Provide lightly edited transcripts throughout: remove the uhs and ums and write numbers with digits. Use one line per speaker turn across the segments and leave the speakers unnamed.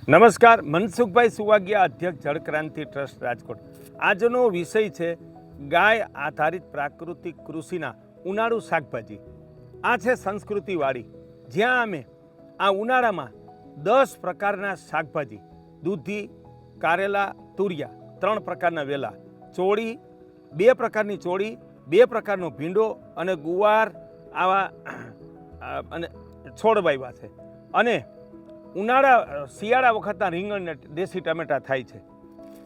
નમસ્કાર, મનસુખભાઈ સુવાગિયા, અધ્યક્ષ જળક્રાંતિ ટ્રસ્ટ રાજકોટ। આજનો વિષય છે ગાય આધારિત પ્રાકૃતિક કૃષિના ઉનાળુ શાકભાજી। આ છે સંસ્કૃતિવાળી, જ્યાં અમે આ ઉનાળામાં 10 પ્રકારના શાકભાજી, દૂધી, કારેલા, તુરિયા, 3 પ્રકારના વેલા, ચોળી, 2 પ્રકારની ચોળી, 2 પ્રકારનો ભીંડો અને ગુવાર આવા અને છોડ વાવ્યા છે। અને શિયાળા વખતના રીંગણ ને દેશી ટમેટા થાય છે,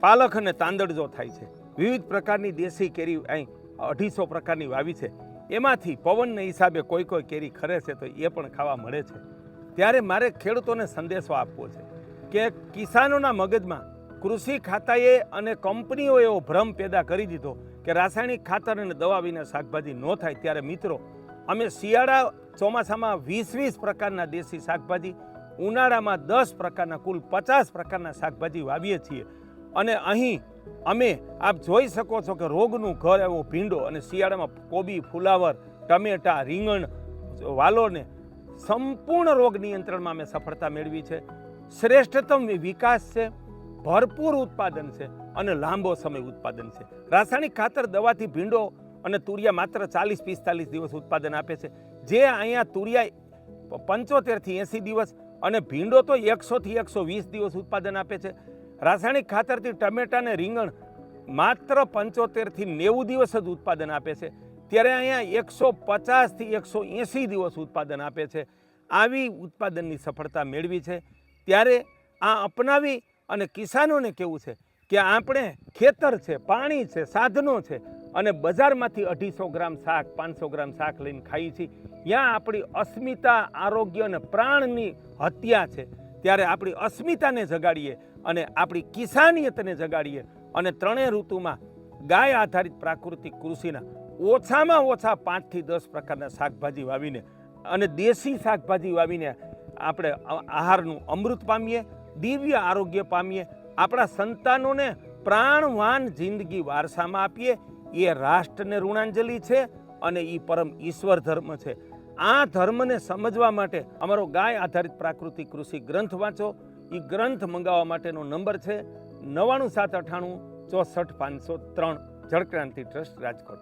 પાલક અને તાંદળજો થાય છે, વિવિધ પ્રકારની દેશી કેરી અહીં 250 પ્રકારની વાવી છે। એમાંથી પવનને હિસાબે કોઈ કેરી ખરે છે તો એ પણ ખાવા મળે છે। ત્યારે મારે ખેડૂતોને સંદેશો આપવો છે કે કિસાનોના મગજમાં કૃષિ ખાતાએ અને કંપનીઓએ એવો ભ્રમ પેદા કરી દીધો કે રાસાયણિક ખાતર અને દવા વિના શાકભાજી ન થાય। ત્યારે મિત્રો, અમે શિયાળા ચોમાસામાં 20 પ્રકારના દેશી શાકભાજી, ઉનાળામાં 10 પ્રકારના, કુલ 50 પ્રકારના શાકભાજી વાવીએ છીએ। અને અહીં અમે આપ જોઈ શકો છો કે રોગનું ઘર એવો ભીંડો, અને શિયાળામાં કોબી, ફુલાવર, ટમેટા, રીંગણ, વાલોને સંપૂર્ણ રોગ નિયંત્રણમાં અમે સફળતા મેળવી છે। શ્રેષ્ઠતમ વિકાસ છે, ભરપૂર ઉત્પાદન છે અને લાંબો સમય ઉત્પાદન છે। રાસાયણિક ખાતર દવાથી ભીંડો અને તુરિયા માત્ર 40-45 દિવસ ઉત્પાદન આપે છે, જે અહીંયા તુરિયા 75 થી 80 દિવસ અને ભીંડો તો 100 થી 120 દિવસ ઉત્પાદન આપે છે। રાસાયણિક ખાતરથી ટમેટા અને રીંગણ માત્ર 75 થી 90 દિવસ જ ઉત્પાદન આપે છે, ત્યારે અહીંયા 150 થી 180 દિવસ ઉત્પાદન આપે છે। આવી ઉત્પાદનની સફળતા મેળવી છે। ત્યારે આ અપનાવી અને કિસાનોને કેવું છે કે આપણે ખેતર છે, પાણી છે, સાધનો છે અને બજારમાંથી 250 ગ્રામ શાક, 500 ગ્રામ શાક લઈને ખાઈએ છીએ, ત્યાં આપણી અસ્મિતા, આરોગ્ય અને પ્રાણની હત્યા છે। ત્યારે આપણી અસ્મિતાને જગાડીએ અને આપણી કિસાનિયતને જગાડીએ અને 3 ઋતુમાં ગાય આધારિત પ્રાકૃતિક કૃષિના ઓછામાં ઓછા 5 થી 10 પ્રકારના શાકભાજી વાવીને અને દેશી શાકભાજી વાવીને આપણે આહારનું અમૃત પામીએ, દિવ્ય આરોગ્ય પામીએ, આપણા સંતાનોને પ્રાણવાન જિંદગી વારસામાં આપીએ। એ રાષ્ટ્રને ઋણાંજલિ છે અને એ પરમ ઈશ્વર ધર્મ છે। આ ધર્મને સમજવા માટે અમારો ગાય આધારિત પ્રાકૃતિક કૃષિ ગ્રંથ વાંચો। એ ગ્રંથ મંગાવવા માટેનો નંબર છે 99798 64 503, જળક્રાંતિ ટ્રસ્ટ રાજકોટ।